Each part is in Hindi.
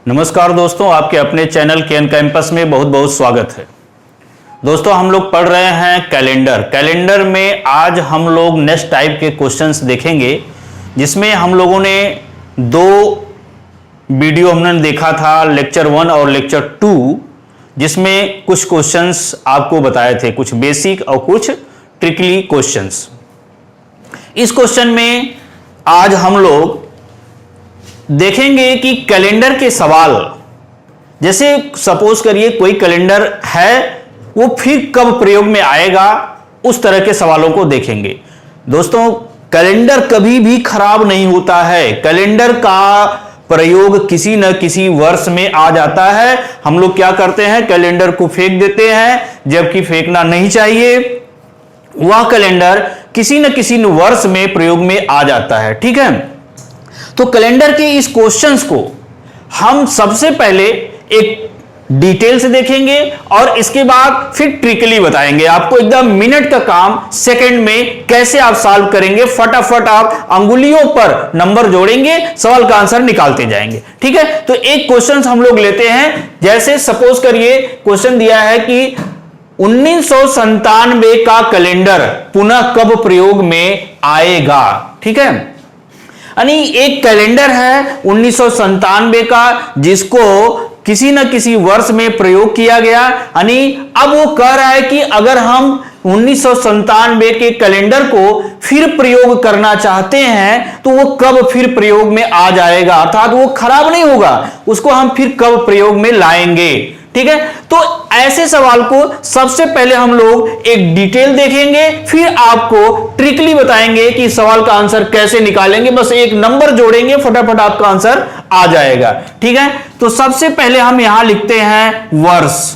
नमस्कार दोस्तों, आपके अपने चैनल केएन कैंपस में बहुत बहुत स्वागत है। दोस्तों, हम लोग पढ़ रहे हैं कैलेंडर में आज हम लोग नेक्स्ट टाइप के क्वेश्चंस देखेंगे, जिसमें हम लोगों ने दो वीडियो हमने देखा था, लेक्चर 1 और लेक्चर 2, जिसमें कुछ क्वेश्चंस आपको बताए थे, कुछ बेसिक और कुछ ट्रिकली क्वेश्चंस। इस क्वेश्चन में आज हम लोग देखेंगे कि कैलेंडर के सवाल, जैसे सपोज करिए कोई कैलेंडर है, वो फिर कब प्रयोग में आएगा, उस तरह के सवालों को देखेंगे। दोस्तों, कैलेंडर कभी भी खराब नहीं होता है। कैलेंडर का प्रयोग किसी न किसी वर्ष में आ जाता है। हम लोग क्या करते हैं, कैलेंडर को फेंक देते हैं, जबकि फेंकना नहीं चाहिए। वह कैलेंडर किसी न किसी वर्ष में प्रयोग में आ जाता है। ठीक है, तो कैलेंडर के इस क्वेश्चंस को हम सबसे पहले एक डिटेल से देखेंगे और इसके बाद फिर ट्रिकली बताएंगे आपको। एकदम मिनट का काम सेकंड में कैसे आप सॉल्व करेंगे, फटाफट आप अंगुलियों पर नंबर जोड़ेंगे, सवाल का आंसर निकालते जाएंगे। ठीक है, तो एक क्वेश्चन हम लोग लेते हैं। जैसे सपोज करिए क्वेश्चन दिया है कि 1997 का कैलेंडर पुनः कब प्रयोग में आएगा। ठीक है, यानी एक कैलेंडर है 1997 का, जिसको किसी न किसी वर्ष में प्रयोग किया गया। यानी अब वो कह रहा है कि अगर हम 1997 के कैलेंडर को फिर प्रयोग करना चाहते हैं तो वो कब फिर प्रयोग में आ जाएगा, अर्थात वो खराब नहीं होगा, उसको हम फिर कब प्रयोग में लाएंगे। ठीक है, तो ऐसे सवाल को सबसे पहले हम लोग एक डिटेल देखेंगे, फिर आपको ट्रिकली बताएंगे कि सवाल का आंसर कैसे निकालेंगे। बस एक नंबर जोड़ेंगे, फटाफट आपका आंसर आ जाएगा। ठीक है, तो सबसे पहले हम यहां लिखते हैं वर्ष।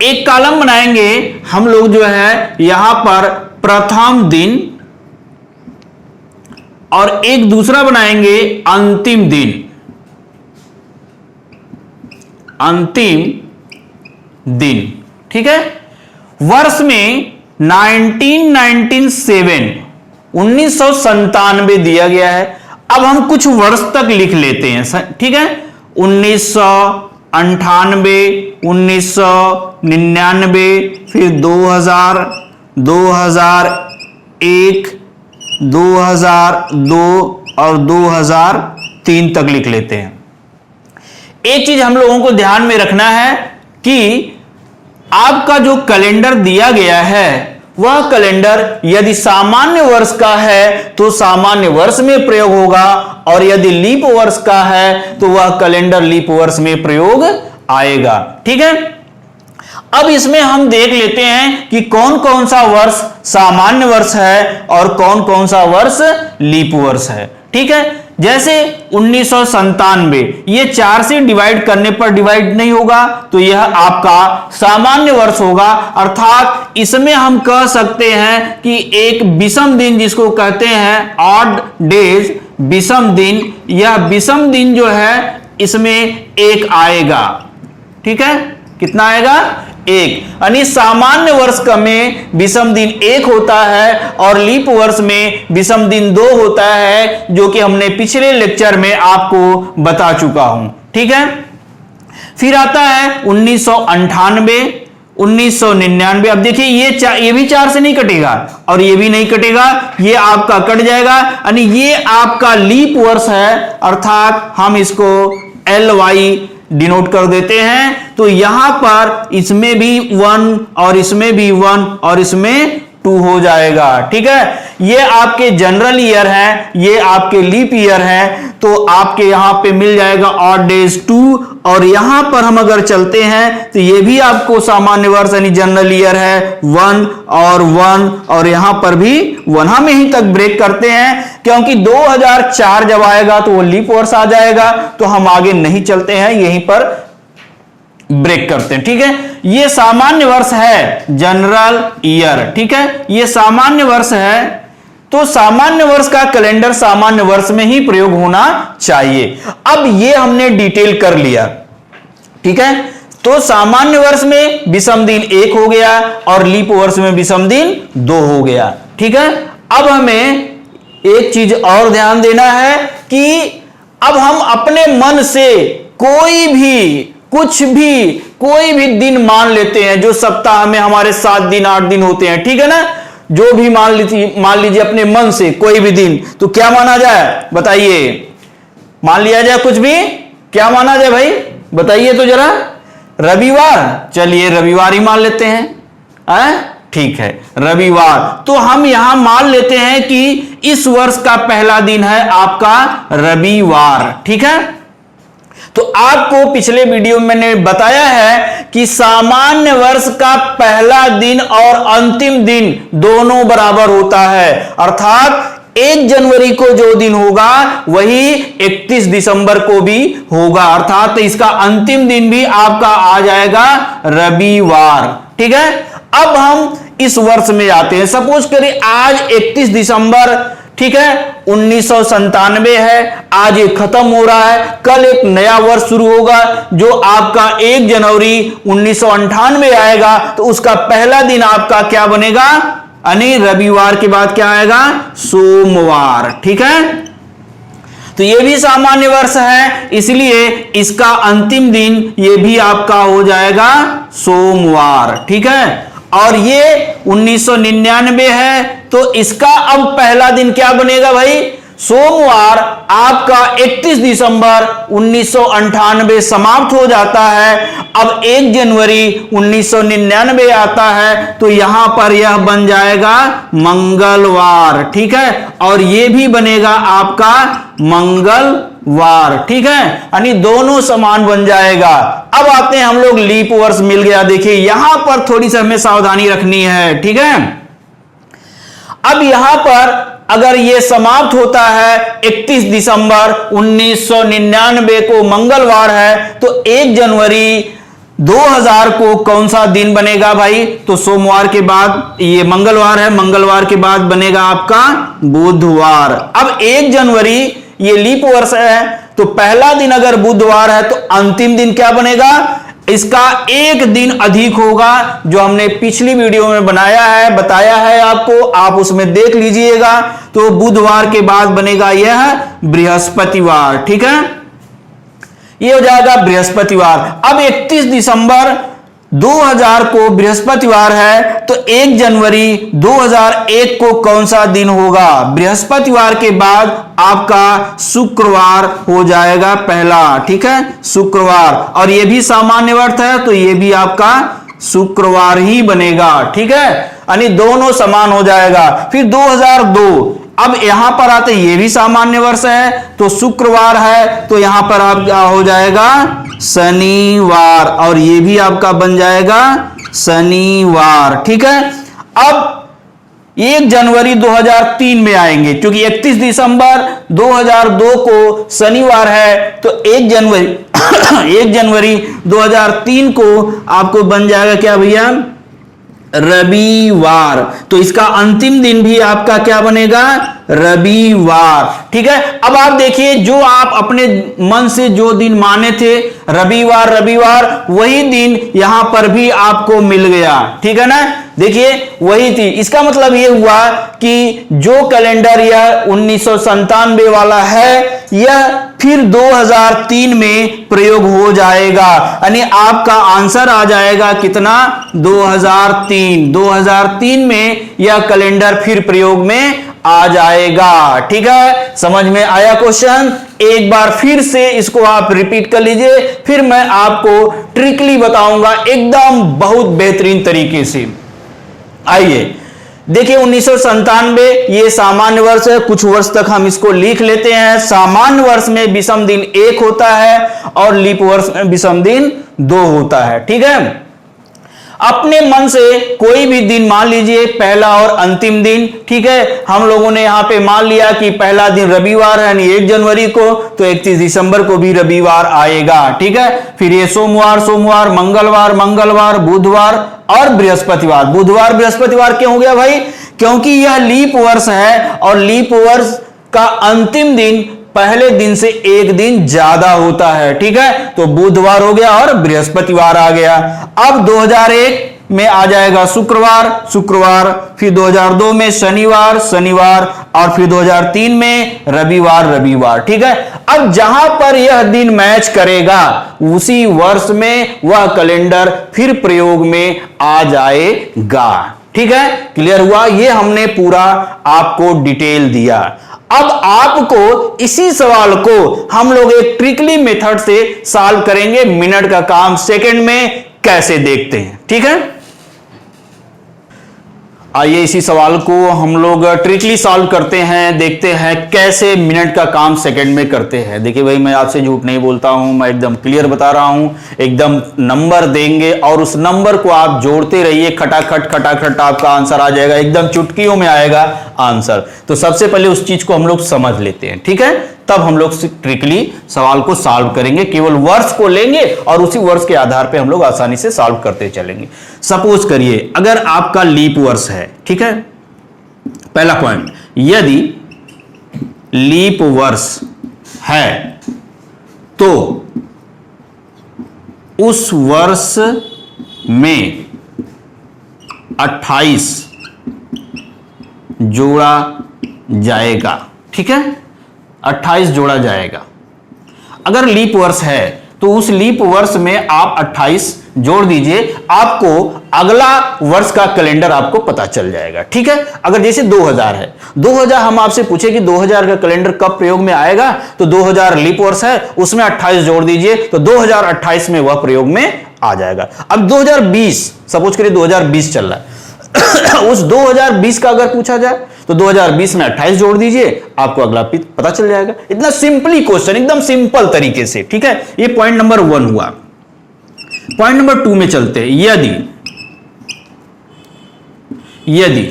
एक कॉलम बनाएंगे हम लोग, जो है यहां पर प्रथम दिन, और एक दूसरा बनाएंगे अंतिम दिन, अंतिम दिन। ठीक है, वर्ष में 1997 दिया गया है। अब हम कुछ वर्ष तक लिख लेते हैं। ठीक है, 1998, 1999, फिर 2000, 2001, 2002 और 2003 तक लिख लेते हैं। एक चीज हम लोगों को ध्यान में रखना है कि आपका जो कैलेंडर दिया गया है, वह कैलेंडर यदि सामान्य वर्ष का है तो सामान्य वर्ष में प्रयोग होगा, और यदि लीप वर्ष का है तो वह कैलेंडर लीप वर्ष में प्रयोग आएगा। ठीक है, अब इसमें हम देख लेते हैं कि कौन कौन सा वर्ष सामान्य वर्ष है और कौन कौन सा वर्ष लीप वर्ष है। ठीक है, जैसे 1997, ये 4 से डिवाइड करने पर डिवाइड नहीं होगा, तो यह आपका सामान्य वर्ष होगा। अर्थात इसमें हम कह सकते हैं कि एक विषम दिन, जिसको कहते हैं ऑड डेज, विषम दिन, यह विषम दिन जो है इसमें एक आएगा। ठीक है, कितना आएगा? एक। यानी सामान्य वर्ष का में विषम दिन 1 होता है और लीप वर्ष में विषम दिन 2 होता है, जो कि हमने पिछले लेक्चर में आपको बता चुका हूं। ठीक है, फिर आता है 1998, 1999। अब देखिए ये भी 4 से नहीं कटेगा और ये भी नहीं कटेगा, ये आपका कट जाएगा। यानी ये आपका लीप वर्ष है, अर्थात हम इसको LY डिनोट कर देते हैं। तो यहां पर इसमें भी 1 और इसमें भी 1 और इसमें 2 हो जाएगा। ठीक है, ये आपके जनरल ईयर है, ये आपके लीप ईयर है, तो आपके यहां पे मिल जाएगा ऑड डेज 2। और यहां पर हम अगर चलते हैं तो ये भी आपको सामान्य वर्ष यानी जनरल ईयर है, 1 और 1, और यहां पर भी 1। हम यहीं तक ब्रेक करते हैं, क्योंकि 2004 जब आएगा तो वो लीप वर्ष आ जाएगा, तो हम आगे नहीं चलते हैं, यहीं पर ब्रेक करते हैं। ठीक है, ये सामान्य वर्ष है, जनरल ईयर। ठीक है, ये सामान्य वर्ष है, तो सामान्य वर्ष का कैलेंडर सामान्य वर्ष में ही प्रयोग होना चाहिए। अब ये हमने डिटेल कर लिया। ठीक है, तो सामान्य वर्ष में विषम दिन 1 हो गया और लीप वर्ष में विषम दिन 2 हो गया। ठीक है, अब हमें एक चीज और ध्यान देना है कि अब हम अपने मन से कोई भी कुछ भी कोई भी दिन मान लेते हैं, जो सप्ताह में हमारे 7 दिन 8 दिन होते हैं, ठीक है ना, जो भी मान लीजिए अपने मन से कोई भी दिन, तो क्या माना जाए बताइए, मान लिया जाए कुछ भी, क्या माना जाए भाई बताइए तो जरा, रविवार, चलिए रविवार ही मान लेते हैं, ठीक है रविवार। तो हम यहां मान लेते हैं कि इस वर्ष का पहला दिन है आपका रविवार, ठीक है। तो आपको पिछले वीडियो में मैंने बताया है कि सामान्य वर्ष का पहला दिन और अंतिम दिन दोनों बराबर होता है, अर्थात 1 जनवरी को जो दिन होगा वही 31 दिसंबर को भी होगा, अर्थात इसका अंतिम दिन भी आपका आ जाएगा रविवार, ठीक है। अब हम इस वर्ष में आते हैं, सपोज करिए आज 31 दिसंबर, ठीक है, 1997 है, आज ये खत्म हो रहा है, कल एक नया वर्ष शुरू होगा जो आपका 1 जनवरी 1998 आएगा, तो उसका पहला दिन आपका क्या बनेगा, यानी रविवार के बाद क्या आएगा, सोमवार, ठीक है। तो ये भी सामान्य वर्ष है, इसलिए इसका अंतिम दिन ये भी आपका हो जाएगा सोमवार, ठीक है। और ये 1999 है, तो इसका अब पहला दिन क्या बनेगा भाई, सोमवार। आपका 31 दिसंबर 1998 समाप्त हो जाता है, अब 1 जनवरी 1999 आता है, तो यहां पर यह बन जाएगा मंगलवार, ठीक है, और ये भी बनेगा आपका मंगलवार, ठीक है, यानी दोनों समान बन जाएगा। अब आते हैं हम लोग लीप वर्ष मिल गया, देखिए यहां पर थोड़ी सी हमें सावधानी रखनी है, ठीक है। अब यहां पर अगर ये समाप्त होता है 31 दिसंबर 1999 को मंगलवार है, तो 1 जनवरी 2000 को कौन सा दिन बनेगा भाई, तो सोमवार के बाद ये मंगलवार है, मंगलवार के बाद बनेगा आपका बुधवार। अब 1 जनवरी ये लीप वर्ष है, तो पहला दिन अगर बुधवार है तो अंतिम दिन क्या बनेगा, इसका 1 दिन अधिक होगा, जो हमने पिछली वीडियो में बनाया है, बताया है आपको, आप उसमें देख लीजिएगा। तो बुधवार के बाद बनेगा यह बृहस्पतिवार, ठीक है, ये हो जाएगा बृहस्पतिवार। अब 31 दिसंबर 2000 को बृहस्पतिवार है, तो 1 जनवरी 2001 को कौन सा दिन होगा, बृहस्पतिवार के बाद आपका शुक्रवार हो जाएगा पहला, ठीक है, शुक्रवार, और ये भी सामान्य वर्ष है, तो ये भी आपका शुक्रवार ही बनेगा, ठीक है, यानी दोनों समान हो जाएगा। फिर 2002, अब यहां पर आते, ये भी सामान्य वर्ष है, तो शुक्रवार है, तो यहां पर आपका हो जाएगा शनिवार, और ये भी आपका बन जाएगा शनिवार, ठीक है। अब 1 जनवरी 2003 में आएंगे, क्योंकि 31 दिसंबर 2002 को शनिवार है, तो 1 जनवरी 2003 को आपको बन जाएगा क्या भैया, रविवार। तो इसका अंतिम दिन भी आपका क्या बनेगा, रविवार, ठीक है। अब आप देखिए, जो आप अपने मन से जो दिन माने थे रविवार रविवार, वही दिन यहां पर भी आपको मिल गया, ठीक है ना, देखिए वही थी। इसका मतलब यह हुआ कि जो कैलेंडर यह 1997 वाला है, यह फिर 2003 में प्रयोग हो जाएगा, यानी आपका आंसर आ जाएगा कितना, 2003 में यह कैलेंडर फिर प्रयोग में आ जाएगा, ठीक है। समझ में आया क्वेश्चन, एक बार फिर से इसको आप रिपीट कर लीजिए, फिर मैं आपको ट्रिकली बताऊंगा एकदम बहुत बेहतरीन तरीके से। आइए देखिए, 1997 ये सामान्य वर्ष है, कुछ वर्ष तक हम इसको लिख लेते हैं। सामान्य वर्ष में विषम दिन 1 होता है और लीप वर्ष में विषम दिन 2 होता है, ठीक है। अपने मन से कोई भी दिन मान लीजिए, पहला और अंतिम दिन, ठीक है। हम लोगों ने यहां पे मान लिया कि पहला दिन रविवार है, यानी 1 जनवरी को, तो 31 दिसंबर को भी रविवार आएगा, ठीक है। फिर ये सोमवार, मंगलवार, बुधवार और बृहस्पतिवार। बुधवार बृहस्पतिवार क्यों हो गया भाई, क्योंकि यह लीप वर्ष है, और लीप वर्ष का अंतिम दिन पहले दिन से 1 दिन ज्यादा होता है, ठीक है। तो बुधवार हो गया और बृहस्पतिवार आ गया। अब 2001 में आ जाएगा शुक्रवार, शुक्रवार, फिर 2002 में शनिवार, शनिवार, और फिर 2003 में रविवार, रविवार। ठीक है, अब जहां पर यह दिन मैच करेगा उसी वर्ष में वह कैलेंडर फिर प्रयोग में आ जाएगा। ठीक है, क्लियर हुआ? ये हमने पूरा आपको डिटेल दिया। अब आपको इसी सवाल को हम लोग एक ट्रिकली मेथड से सॉल्व करेंगे। मिनट का काम सेकंड में कैसे देखते हैं। ठीक है, आइए इसी सवाल को हम लोग ट्रिकली सॉल्व करते हैं, देखते हैं कैसे मिनट का काम सेकंड में करते हैं। देखिए भाई, मैं आपसे झूठ नहीं बोलता हूं, मैं एकदम क्लियर बता रहा हूं। एकदम नंबर देंगे और उस नंबर को आप जोड़ते रहिए, खटाखट खटाखट आपका आंसर आ जाएगा, एकदम चुटकियों में आएगा आंसर। तो सबसे पहले उस चीज को हम लोग समझ लेते हैं। ठीक है, तब हम लोग ट्रिकली सवाल को सॉल्व करेंगे। केवल वर्ष को लेंगे और उसी वर्ष के आधार पे हम लोग आसानी से सॉल्व करते चलेंगे। सपोज करिए अगर आपका लीप वर्ष है, ठीक है, पहला पॉइंट, यदि लीप वर्ष है तो उस वर्ष में 28 जोड़ा जाएगा। ठीक है, 28 जोड़ा जाएगा। अगर लीप वर्ष है तो उस लीप वर्ष में आप 28 जोड़ दीजिए, आपको अगला वर्ष का कैलेंडर आपको पता चल जाएगा। ठीक है, अगर जैसे 2000 है, 2000 हम आपसे पूछे कि 2000 का कैलेंडर कब प्रयोग में आएगा, तो 2000 लीप वर्ष है, उसमें 28 जोड़ दीजिए तो 2028 में वह प्रयोग में आ जाएगा। अब 2020, सपोज करिए 2020 चल रहा है उस 2020 का अगर पूछा जाए तो 2020 में 28 जोड़ दीजिए, आपको अगला पता चल जाएगा। इतना सिंपली क्वेश्चन, एकदम सिंपल तरीके से। ठीक है, ये पॉइंट नंबर 1 हुआ। पॉइंट नंबर 2 में चलते हैं। यदि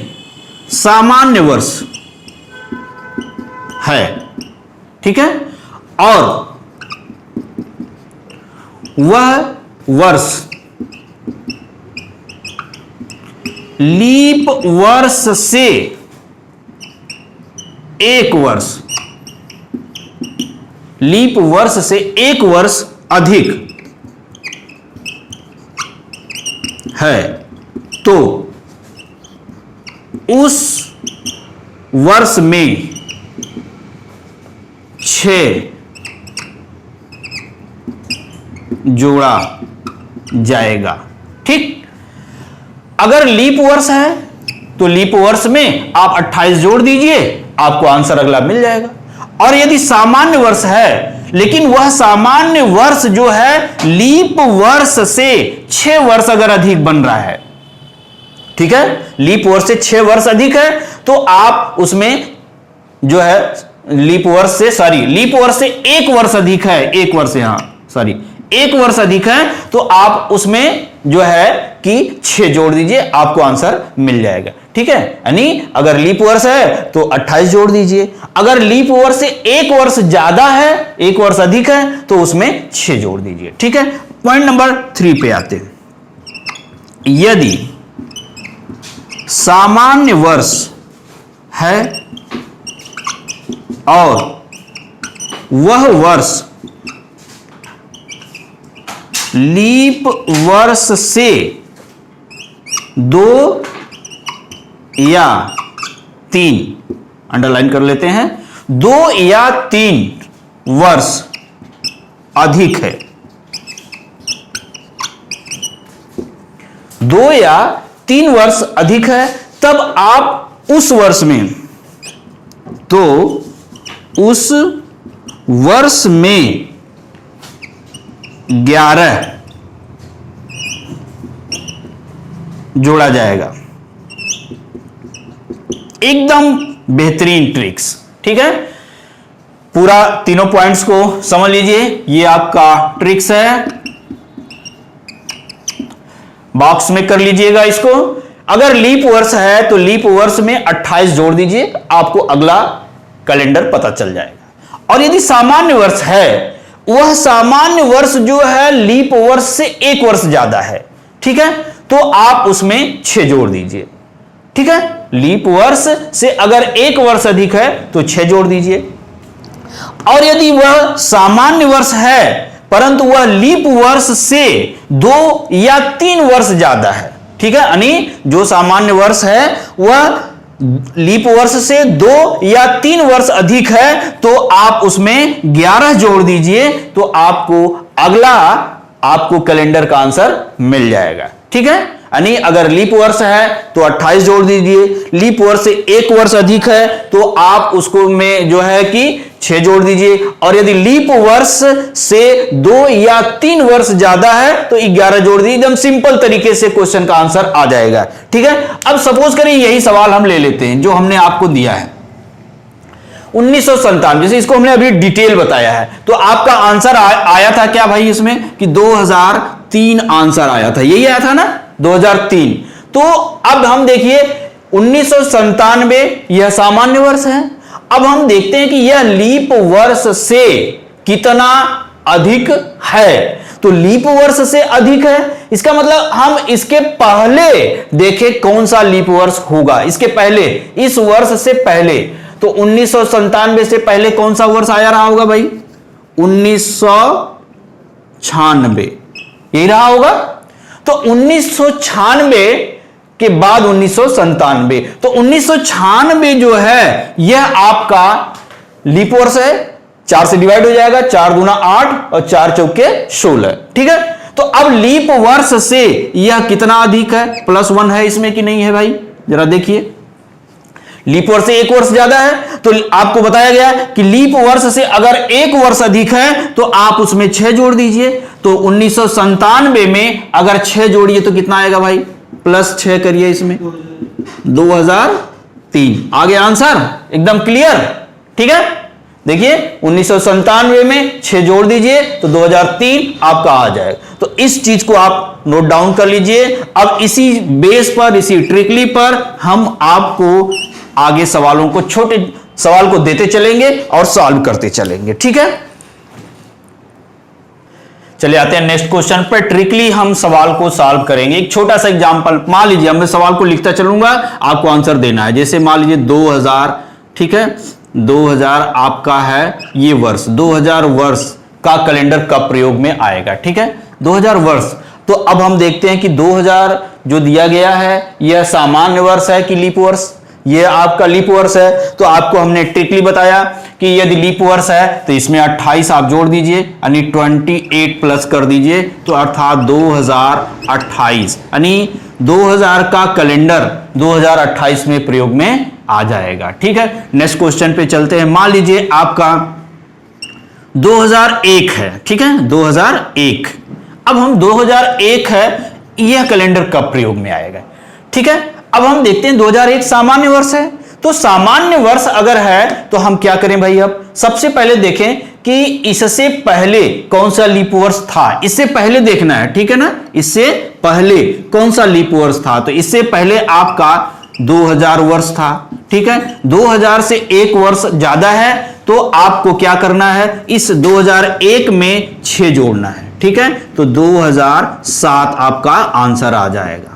सामान्य वर्ष है, ठीक है, और वह वर्ष लीप वर्ष से एक वर्ष, लीप वर्ष से एक वर्ष अधिक है, तो उस वर्ष में 6 जोड़ा जाएगा। ठीक, अगर लीप वर्ष है तो लीप वर्ष में आप 28 जोड़ दीजिए, आपको आंसर अगला मिल जाएगा। और यदि सामान्य वर्ष है, लेकिन वह सामान्य वर्ष जो है लीप वर्ष से 6 वर्ष अगर अधिक बन रहा है, ठीक है, लीप वर्ष से 6 वर्ष अधिक है, तो आप उसमें जो है लीप वर्ष से 1 वर्ष अधिक है, 1 वर्ष, यहां 1 वर्ष अधिक है, तो आप उसमें जो है कि 6 जोड़ दीजिए, आपको आंसर मिल जाएगा। ठीक है, यानी अगर लीप वर्ष है तो 28 जोड़ दीजिए, अगर लीप वर्ष से 1 वर्ष ज्यादा है, 1 वर्ष अधिक है, तो उसमें 6 जोड़ दीजिए। ठीक है, पॉइंट नंबर 3 पे आते हैं। यदि सामान्य वर्ष है और वह वर्ष लीप वर्ष से 2 या 3, अंडरलाइन कर लेते हैं, 2 या 3 वर्ष अधिक है, 2 या 3 वर्ष अधिक है, तब आप उस वर्ष में, तो उस वर्ष में 11 जोड़ा जाएगा। एकदम बेहतरीन ट्रिक्स। ठीक है, पूरा तीनों पॉइंट्स को समझ लीजिए, ये आपका ट्रिक्स है, बॉक्स में कर लीजिएगा इसको। अगर लीप वर्ष है तो लीप वर्ष में 28 जोड़ दीजिए, आपको अगला कैलेंडर पता चल जाएगा। और यदि सामान्य वर्ष है, वह सामान्य वर्ष जो है लीप वर्ष से 1 वर्ष ज्यादा है, ठीक है, तो आप उसमें 6 जोड़ दीजिए। ठीक है, लीप वर्ष से अगर 1 वर्ष अधिक है तो 6 जोड़ दीजिए। और यदि वह सामान्य वर्ष है परंतु वह लीप वर्ष से 2 या 3 वर्ष ज्यादा है, ठीक है, यानी जो सामान्य वर्ष है वह लीप वर्ष से 2 या 3 वर्ष अधिक है तो आप उसमें 11 जोड़ दीजिए तो आपको कैलेंडर का आंसर मिल जाएगा। ठीक है, यानी अगर लीप वर्ष है तो 28 जोड़ दीजिए, लीप वर्ष से 1 वर्ष अधिक है तो आप उसको में जो है कि 6 जोड़ दीजिए, और यदि लीप वर्ष से 2 या 3 वर्ष ज्यादा है तो 11 जोड़ दीजिए। एकदम सिंपल तरीके से क्वेश्चन का आंसर आ जाएगा। ठीक है, अब सपोज करिए यही सवाल हम ले लेते हैं जो हमने आपको दिया है 1997, जैसे इसको हमने अभी डिटेल बताया है, तो आपका आंसर आया था क्या भाई इसमें कि 2003 आंसर आया था, यही आया था ना 2003। तो अब हम देखिए 1997 यह सामान्य वर्ष है। अब हम देखते हैं कि यह लीप वर्ष से कितना अधिक है, तो लीप वर्ष से अधिक है, इसका मतलब हम इसके पहले देखें कौन सा लीप वर्ष होगा, इसके पहले, इस वर्ष से पहले, तो 1997 से पहले कौन सा वर्ष आया रहा होगा भाई 1996, यही रहा होगा। तो 1996 के बाद 1997, तो 1996 जो है यह आपका लीप वर्ष है, 4 से डिवाइड हो जाएगा, 4 दूना 8 और 4 चौके 16। ठीक है, तो अब लीप वर्ष से यह कितना अधिक है, +1 है इसमें कि नहीं है भाई, जरा देखिए। लीप वर्ष से 1 वर्ष ज्यादा है तो आपको बताया गया कि लीप वर्ष से अगर 1 वर्ष अधिक है तो आप उसमें 6 जोड़ दीजिए। तो 1997 में अगर 6 जोड़िए तो कितना आएगा भाई, +6 करिए इसमें, 2003 आ गया आंसर, एकदम क्लियर। ठीक है, देखिए 1997 में 6 जोड़ दीजिए तो 2003 आपका आ जाएगा। तो इस चीज को आप नोट डाउन कर लीजिए। अब इसी बेस पर, इसी ट्रिकली पर हम आपको आगे सवालों को, छोटे सवाल को देते चलेंगे और सॉल्व करते चलेंगे। ठीक है, चलिए आते हैं नेक्स्ट क्वेश्चन पर। ट्रिकली हम सवाल को सॉल्व करेंगे। एक छोटा सा एग्जांपल, मान लीजिए मैं सवाल को लिखता चलूंगा, आपको आंसर देना है। जैसे मान लीजिए 2000, ठीक है, 2000 आपका है ये वर्ष, 2000 वर्ष का कैलेंडर कब प्रयोग में आएगा। ठीक है, 2000 वर्ष। तो अब हम देखते हैं कि 2000 जो दिया गया है यह सामान्य वर्ष है कि लीप वर्ष, ये आपका लीप वर्ष है। तो आपको हमने ट्रिकली बताया कि यदि लीप वर्ष है तो इसमें 28 आप जोड़ दीजिए, यानी 28 प्लस कर दीजिए, तो अर्थात 2028, यानी 2000 का कैलेंडर 2028 में प्रयोग में आ जाएगा। ठीक है, नेक्स्ट क्वेश्चन पे चलते हैं। मान लीजिए आपका 2001 है, ठीक है, 2001। अब हम 2001 है, यह कैलेंडर कब प्रयोग में आएगा। ठीक है, अब हम देखते हैं 2001 सामान्य वर्ष है। तो सामान्य वर्ष अगर है तो हम क्या करें भाई, अब सबसे पहले देखें कि इससे पहले कौन सा लीप वर्ष था, इससे पहले देखना है। ठीक है ना, इससे पहले कौन सा लीप वर्ष था, तो इससे पहले आपका 2000 वर्ष था। ठीक है, 2000 से 1 वर्ष ज्यादा है तो आपको क्या करना है, इस 2001 में 6 जोड़ना है। ठीक है, तो 2007 आपका आंसर आ जाएगा।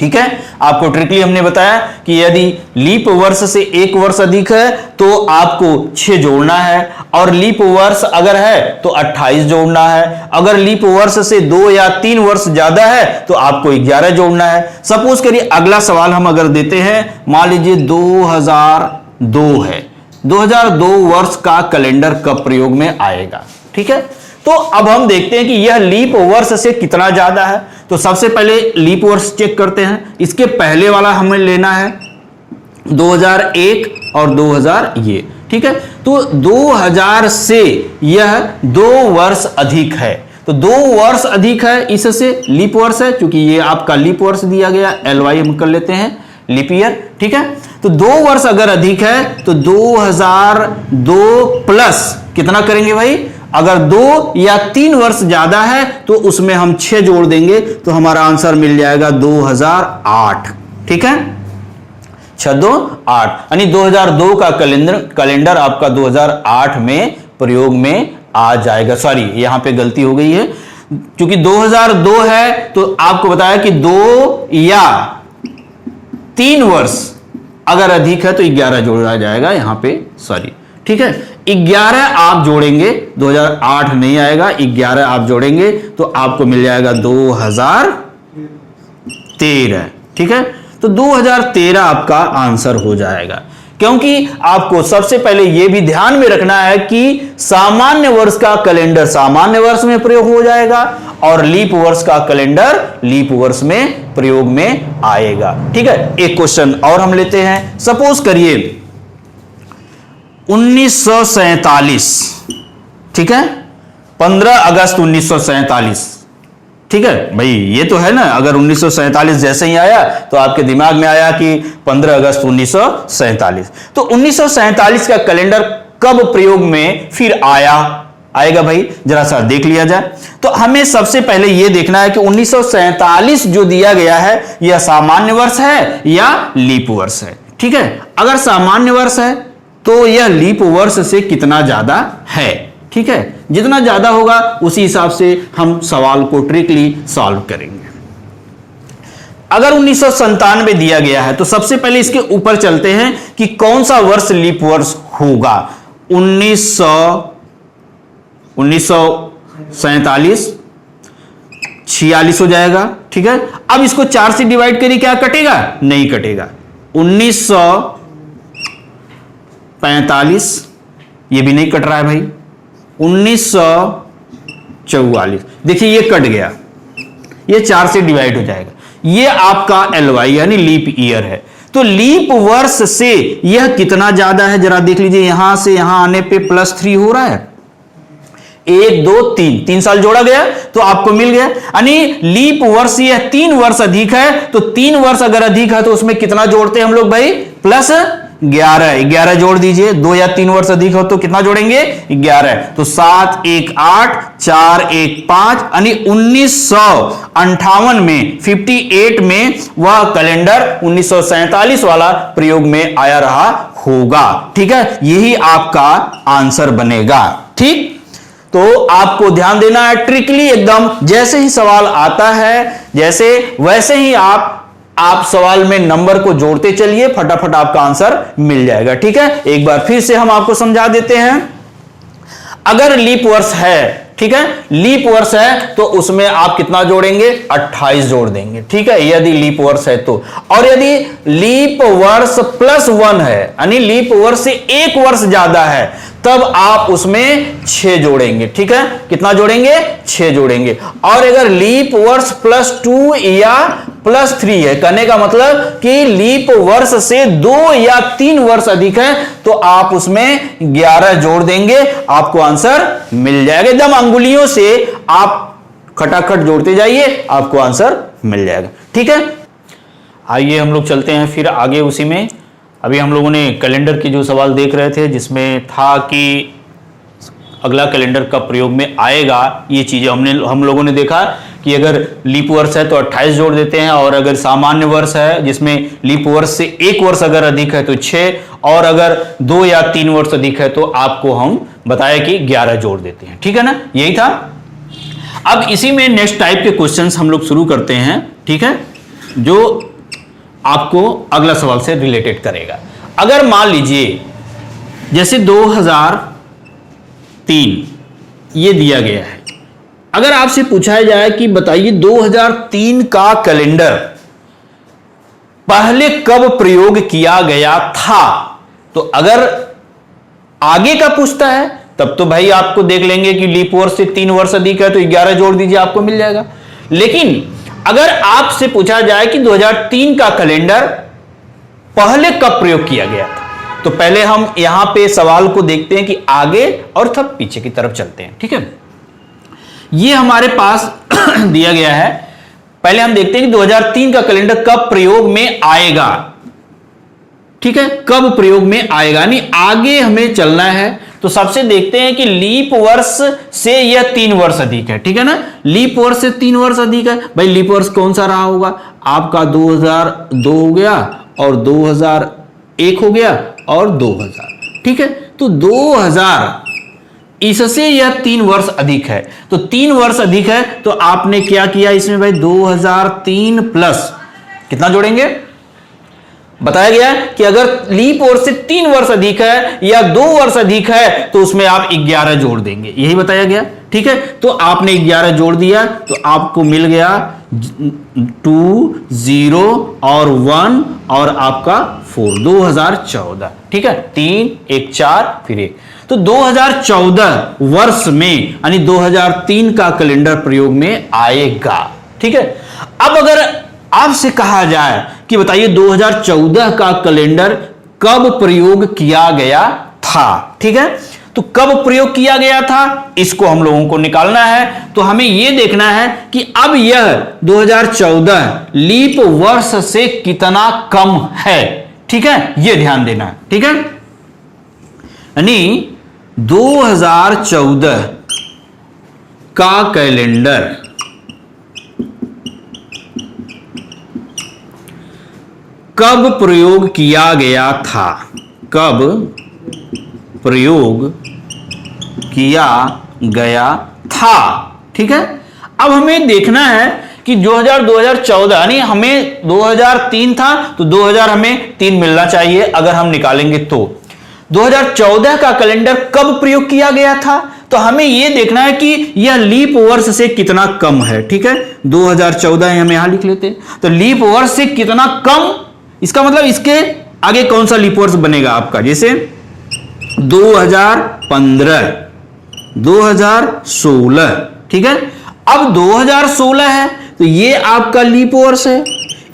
ठीक है, आपको ट्रिकली हमने बताया कि यदि लीप वर्ष से 1 वर्ष अधिक है तो आपको 6 जोड़ना है, और लीप वर्ष अगर है तो 28 जोड़ना है। अगर लीप वर्ष से 2 या 3 वर्ष ज्यादा है तो आपको 11 जोड़ना है। सपोज करिए अगला सवाल हम अगर देते हैं, मान लीजिए 2002 है, 2002 वर्ष का कैलेंडर कब प्रयोग में आएगा। ठीक है, तो अब हम देखते हैं कि यह लीप वर्ष से कितना ज्यादा है। तो सबसे पहले लीप वर्ष चेक करते हैं, इसके पहले वाला हमें लेना है 2001 और 2000 ये। ठीक है, तो 2000 से यह 2 वर्ष अधिक है, तो 2 वर्ष अधिक है, इससे लीप वर्ष है, क्योंकि ये आपका लीप वर्ष दिया गया, LY हम कर लेते हैं लीप ईयर। ठीक है, तो 2 वर्ष अगर अधिक है तो 2002 प्लस कितना करेंगे भाई, अगर 2 या 3 वर्ष ज्यादा है तो उसमें हम 6 जोड़ देंगे तो हमारा आंसर मिल जाएगा 2008। ठीक है, 6 2 8, यानी 2002 का कैलेंडर आपका 2008 में प्रयोग में आ जाएगा। सॉरी, यहां पे गलती हो गई है, क्योंकि 2002 है तो आपको बताया कि 2 या 3 वर्ष अगर अधिक है तो 11 जोड़ा जाएगा यहां पे, सॉरी। ठीक है, 11 आप जोड़ेंगे, 2008 नहीं आएगा, 11 आप जोड़ेंगे तो आपको मिल जाएगा 2013। ठीक है, तो 2013 आपका आंसर हो जाएगा। क्योंकि आपको सबसे पहले यह भी ध्यान में रखना है कि सामान्य वर्ष का कैलेंडर सामान्य वर्ष में प्रयोग हो जाएगा और लीप वर्ष का कैलेंडर लीप वर्ष में प्रयोग में आएगा। ठीक है, एक क्वेश्चन और हम लेते हैं। सपोज करिए 1947, ठीक है, 15 अगस्त 1947। ठीक है भाई, ये तो है ना, अगर 1947 जैसे ही आया तो आपके दिमाग में आया कि 15 अगस्त 1947। तो 1947 का कैलेंडर कब प्रयोग में फिर आएगा भाई, जरा सा देख लिया जाए। तो हमें सबसे पहले यह देखना है कि 1947 जो दिया गया है यह सामान्य वर्ष है या लीप वर्ष है। ठीक है, अगर सामान्य वर्ष है तो यह लीप वर्ष से कितना ज्यादा है। ठीक है, जितना ज्यादा होगा उसी हिसाब से हम सवाल को ट्रिकली सॉल्व करेंगे। अगर 1997 दिया गया है तो सबसे पहले इसके ऊपर चलते हैं कि कौन सा वर्ष लीप वर्ष होगा। 1947 46 हो जाएगा। ठीक है, अब इसको 4 से डिवाइड करिए, क्या कटेगा? नहीं कटेगा। 1945 ये भी नहीं कट रहा है भाई। 1944 देखिए ये कट गया, ये 4 से डिवाइड हो जाएगा। ये आपका LY यानी लीप ईयर है। तो लीप वर्ष से यह कितना ज्यादा है जरा देख लीजिए, यहां से यहां आने पे +3 हो रहा है। 1 2 3 साल जोड़ा गया तो आपको मिल गया, यानी लीप वर्ष यह 3 वर्ष अधिक है। तो 3 वर्ष अगर अधिक है तो उसमें कितना जोड़ते हैं हम लोग भाई? +11 जोड़ दीजिए। 2 या 3 वर्ष अधिक हो तो कितना जोड़ेंगे? 11। तो 7 1 8 4 1 5 यानी 1958 में 58 में वह कैलेंडर 1947 वाला प्रयोग में आया रहा होगा। ठीक है, यही आपका आंसर बनेगा। ठीक, तो आपको ध्यान देना है ट्रिकली एकदम, जैसे ही सवाल आता है जैसे वैसे ही आप सवाल में नंबर को जोड़ते चलिए, फटाफट आपका आंसर मिल जाएगा। ठीक है, एक बार फिर से हम आपको समझा देते हैं। अगर लीप वर्ष है, ठीक है, लीप वर्ष है तो उसमें आप कितना जोड़ेंगे? 28 जोड़ देंगे। ठीक है, यदि लीप वर्ष है तो। और यदि लीप वर्ष +1 है यानी लीप वर्ष से 1 वर्ष ज्यादा है तब आप उसमें 6 जोड़ेंगे। ठीक है, कितना जोड़ेंगे? 6 जोड़ेंगे। और अगर लीप वर्ष +2 या +3 है, कहने का मतलब कि लीप वर्ष से 2 या 3 वर्ष अधिक है तो आप उसमें 11 जोड़ देंगे, आपको आंसर मिल जाएगा। एकदम अंगुलियों से आप खटाखट जोड़ते जाइए, आपको आंसर मिल जाएगा। ठीक है, आइए हम लोग चलते हैं फिर आगे उसी में। अभी हम लोगों ने कैलेंडर की जो सवाल देख रहे थे जिसमें था कि अगला कैलेंडर कब प्रयोग में आएगा, ये चीजें हम लोगों ने देखा कि अगर लीप वर्ष है तो 28 जोड़ देते हैं, और अगर सामान्य वर्ष है जिसमें लीप वर्ष से 1 वर्ष अगर अधिक है तो 6, और अगर 2 या 3 वर्ष अधिक है तो आपको हम बताया कि 11 जोड़ देते हैं। ठीक है ना, यही था। अब इसी में नेक्स्ट टाइप के क्वेश्चंस हम लोग शुरू करते हैं। ठीक है, जो आपको अगला सवाल से रिलेटेड करेगा। अगर मान लीजिए जैसे 2003 ये दिया गया है, अगर आपसे पूछा जाए कि बताइए 2003 का कैलेंडर पहले कब प्रयोग किया गया था, तो अगर आगे का पूछता है तब तो भाई आपको देख लेंगे कि लीप वर्ष से 3 वर्ष अधिक है तो 11 जोड़ दीजिए, आपको मिल जाएगा। लेकिन अगर आपसे पूछा जाए कि 2003 का कैलेंडर पहले कब प्रयोग किया गया था, तो पहले हम यहां पे सवाल को देखते हैं कि आगे और तब पीछे की तरफ चलते हैं। ठीक है, ये हमारे पास दिया गया है। पहले हम देखते हैं कि 2003 का कैलेंडर कब प्रयोग में आएगा। ठीक है, कब प्रयोग में आएगा यानी आगे हमें चलना है। तो सबसे देखते हैं कि लीप वर्ष से यह 3 वर्ष अधिक है। ठीक है ना, लीप वर्ष से 3 वर्ष अधिक है। भाई लीप वर्ष कौन सा रहा होगा? आपका 2002 हो गया और 2001 हो गया और 2000। ठीक है, तो 2000 इससे यह 3 वर्ष अधिक है। तो 3 वर्ष अधिक है तो आपने क्या किया इसमें भाई? 2003 प्लस कितना जोड़ेंगे? बताया गया कि अगर लीप वर्ष से 3 वर्ष अधिक है या 2 वर्ष अधिक है तो उसमें आप 11 जोड़ देंगे, यही बताया गया। ठीक है, तो आपने 11 जोड़ दिया तो आपको मिल गया 2 0 और 1 और आपका 4, 2014। ठीक है, 3 1 4 फिर 1, तो 2014 वर्ष में यानी 2003 का कैलेंडर प्रयोग में आएगा। ठीक है, अब अगर आपसे कहा जाए कि बताइए 2014 का कैलेंडर कब प्रयोग किया गया था। ठीक है, तो कब प्रयोग किया गया था इसको हम लोगों को निकालना है। तो हमें यह देखना है कि अब यह 2014 लीप वर्ष से कितना कम है। ठीक है, यह ध्यान देना है। ठीक है, यानी 2014 का कैलेंडर कब प्रयोग किया गया था, कब प्रयोग किया गया था। ठीक है, अब हमें देखना है कि 2014 यानी हमें 2003 था तो 2000 हमें 3 मिलना चाहिए अगर हम निकालेंगे तो 2014 का कैलेंडर कब प्रयोग किया गया था, तो हमें यह देखना है कि यह लीप वर्ष से कितना कम है। ठीक है, 2014 हम यहां लिख लेते हैं, तो लीप वर्ष से कितना कम, इसका मतलब इसके आगे कौन सा लीप वर्ष बनेगा आपका, जैसे 2015 2016। ठीक है, अब 2016 है तो ये आपका लीप वर्ष है,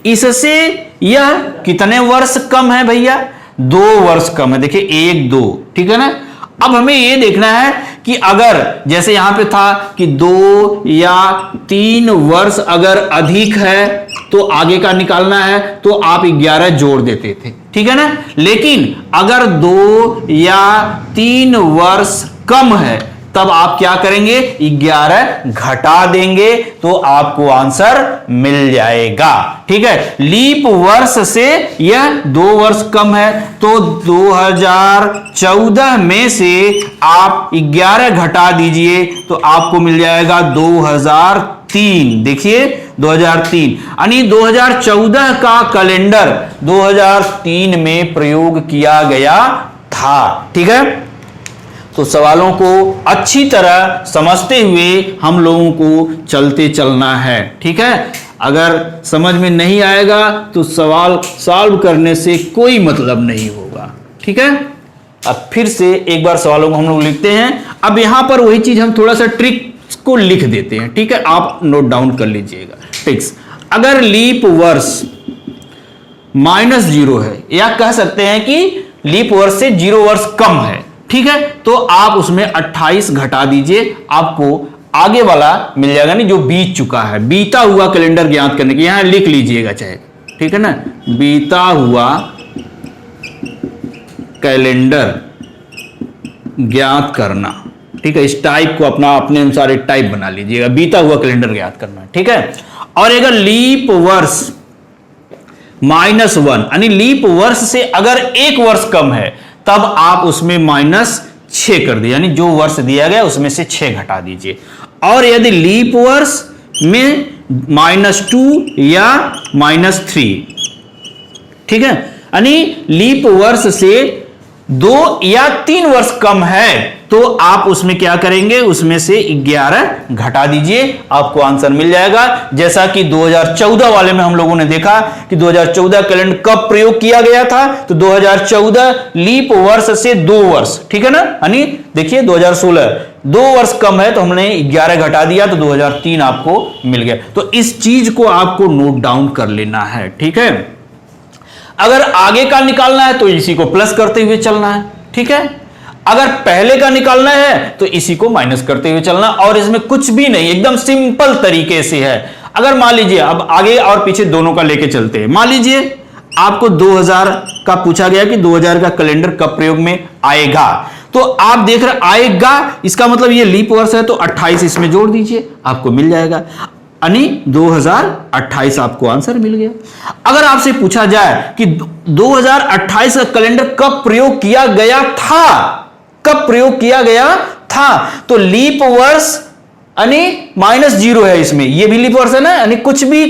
इससे यह कितने वर्ष कम है भैया, 2 वर्ष कम है। देखिए 1 2, ठीक है ना। अब हमें यह देखना है कि अगर जैसे यहां पे था कि 2 या 3 वर्ष अगर अधिक है तो आगे का निकालना है तो आप 11 जोड़ देते थे। ठीक है ना, लेकिन अगर 2 या 3 वर्ष कम है तब आप क्या करेंगे, 11 घटा देंगे तो आपको आंसर मिल जाएगा। ठीक है, लीप वर्ष से यह 2 वर्ष कम है तो 2014 में से आप 11 घटा दीजिए तो आपको मिल जाएगा 2003। देखिए 2003 यानी 2014 का कैलेंडर 2003 में प्रयोग किया गया था। ठीक है, तो सवालों को अच्छी तरह समझते हुए हम लोगों को चलते चलना है। ठीक है, अगर समझ में नहीं आएगा तो सवाल सॉल्व करने से कोई मतलब नहीं होगा। ठीक है, अब फिर से एक बार सवालों को हम लोग लिखते हैं। अब यहां पर वही चीज हम थोड़ा सा ट्रिक को लिख देते हैं। ठीक है, आप नोट डाउन कर लीजिएगा ट्रिक्स। अगर लीप वर्ष -0 है या कह सकते हैं कि लीप वर्ष से 0 वर्ष कम है, ठीक है, तो आप उसमें 28 घटा दीजिए, आपको आगे वाला मिल जाएगा, नहीं जो बीत चुका है। बीता हुआ कैलेंडर ज्ञात करने के यहां लिख लीजिएगा चाहे, ठीक है ना, बीता हुआ कैलेंडर ज्ञात करना। ठीक है, इस टाइप को अपना अपने अनुसार एक टाइप बना लीजिएगा, बीता हुआ कैलेंडर ज्ञात करना। ठीक है, और अगर लीप वर्ष -1 यानी लीप वर्ष से अगर 1 वर्ष कम है तब आप उसमें -6 कर दीजिए, यानी जो वर्ष दिया गया उसमें से 6 घटा दीजिए। और यदि लीप वर्ष में -2 या -3, ठीक है, यानी लीप वर्ष से 2 या 3 वर्ष कम है तो आप उसमें क्या करेंगे, उसमें से 11 घटा दीजिए, आपको आंसर मिल जाएगा। जैसा कि 2014 वाले में हम लोगों ने देखा कि 2014 कैलेंडर कब प्रयोग किया गया था, तो 2014 लीप वर्ष से 2 वर्ष, ठीक है ना, यानी देखिए 2016 2 वर्ष कम है तो हमने 11 घटा दिया तो 2003 आपको मिल गया। तो इस चीज को आपको नोट डाउन कर लेना है। ठीक है, अगर आगे का निकालना है तो इसी को प्लस करते हुए चलना है। ठीक है, अगर पहले का निकालना है तो इसी को माइनस करते हुए चलना, और इसमें कुछ भी नहीं, एकदम सिंपल तरीके से है। अगर मान लीजिए अब आगे और पीछे दोनों का लेके चलते हैं, मान लीजिए आपको 2000 का पूछा गया कि 2000 का कैलेंडर कब प्रयोग में आएगा, तो आप देख रहे आएगा, इसका मतलब ये लीप वर्ष है तो 28 इसमें जोड़ दीजिए, आपको मिल जाएगा, यानी 2028 आपको आंसर मिल गया। अगर आपसे पूछा जाए कि 2028 का कैलेंडर कब प्रयोग किया गया था, कब प्रयोग किया गया था, तो लीप वर्ष यानी -0 है इसमें, ये भी लीप वर्ष है ना, यानी कुछ भी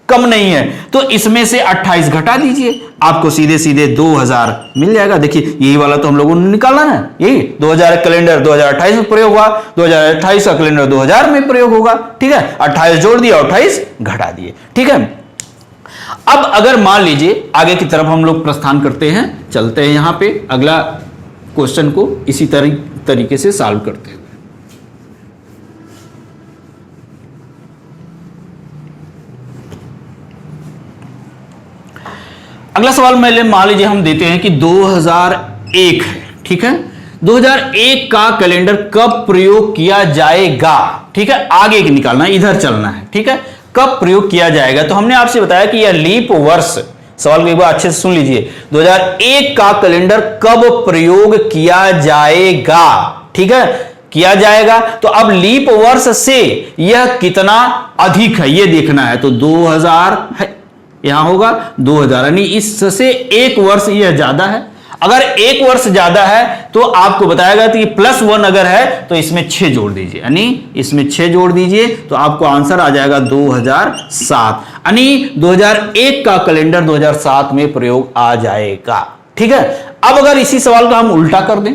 कम नहीं है, तो इसमें से 28 घटा दीजिए, आपको सीधे सीधे 2000 मिल जाएगा। देखिए यही वाला तो हम लोगों ने निकाला ना, यही 2000 कैलेंडर 2028 में प्रयोग हुआ, 2028 का कैलेंडर 2000 में प्रयोग होगा। ठीक है, 28 जोड़ दिया, 28 घटा दिए। ठीक है, अब अगर मान लीजिए आगे की तरफ हम लोग प्रस्थान करते हैं, चलते हैं यहां पे अगला क्वेश्चन को इसी तरीके से सॉल्व करते हैं। अगला सवाल मान लीजिए हम देते हैं कि 2001 है। ठीक है, 2001 का कैलेंडर कब प्रयोग किया जाएगा। ठीक है, आगे निकालना, इधर चलना है। ठीक है, कब प्रयोग किया जाएगा, तो हमने आपसे बताया कि यह लीप वर्ष, सवाल को एक बार अच्छे से सुन लीजिए, 2001 का कैलेंडर कब प्रयोग किया जाएगा। ठीक है, किया जाएगा, तो अब लीप वर्ष से यह कितना अधिक है ये देखना है। तो 2000 है, यहां होगा 2000, यानी इससे एक वर्ष यह ज्यादा है। अगर एक वर्ष ज्यादा है तो आपको बताएगा कि +1 अगर है तो इसमें 6 जोड़ दीजिए, यानी इसमें 6 जोड़ दीजिए तो आपको आंसर आ जाएगा 2007, यानी 2001 का कैलेंडर 2007 में प्रयोग आ जाएगा। ठीक है, अब अगर इसी सवाल का हम उल्टा कर दें,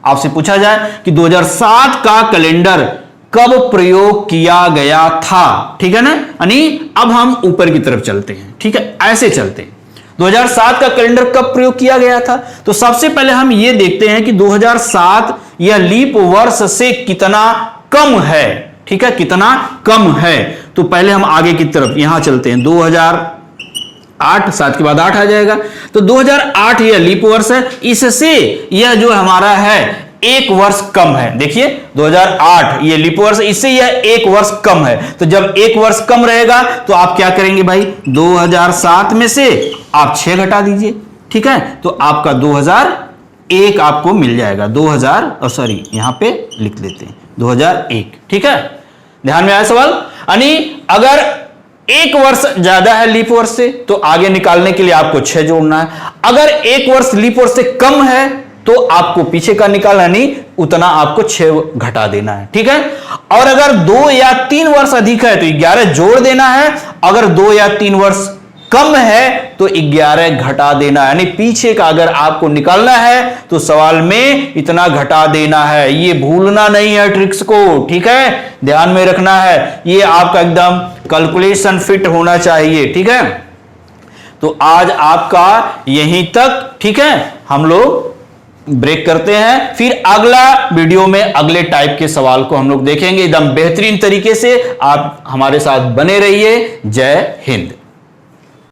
आपसे पूछा जाए कि 2007 का कैलेंडर कब प्रयोग किया गया था। ठीक है ना, यानी अब हम ऊपर की तरफ चलते हैं। ठीक है, ऐसे चलते हैं, 2007 का कैलेंडर कब प्रयोग किया गया था, तो सबसे पहले हम यह देखते हैं कि 2007 यह लीप वर्ष से कितना कम है। ठीक है, कितना कम है, तो पहले हम आगे की तरफ यहां चलते हैं, 2008, 7 के बाद 8 आ जाएगा, तो 2008 यह लीप वर्ष है, इससे यह जो हमारा है एक वर्ष कम है। देखिए 2008 ये लीप वर्ष, इससे यह एक वर्ष कम है, तो जब एक वर्ष कम रहेगा तो आप क्या करेंगे भाई, 2007 में से आप 6 घटा दीजिए। ठीक है, तो आपका 2001 आपको मिल जाएगा, 2000 सॉरी यहां पे लिख लेते हैं 2001। ठीक है, ध्यान में आया सवाल, यानी अगर एक वर्ष ज्यादा है लीप वर्ष से तो आगे निकालने के लिए आपको 6 जोड़ना है, अगर एक वर्ष लीप वर्ष से कम है तो आपको पीछे का निकालना, नहीं उतना आपको 6 घटा देना है। ठीक है, और अगर 2 या 3 वर्ष अधिक है तो 11 जोड़ देना है, अगर 2 या 3 वर्ष कम है तो 11 घटा देना है, यानी पीछे का अगर आपको निकालना है तो सवाल में इतना घटा देना है, ये भूलना नहीं है ट्रिक्स को। ठीक है, ध्यान में रखना है, ये आपका एकदम कैलकुलेशन फिट होना चाहिए। ठीक है, तो आज आपका यहीं तक। ठीक है, हम लोग ब्रेक करते हैं, फिर अगला वीडियो में अगले टाइप के सवाल को हम लोग देखेंगे एकदम बेहतरीन तरीके से। आप हमारे साथ बने रहिए। जय हिंद।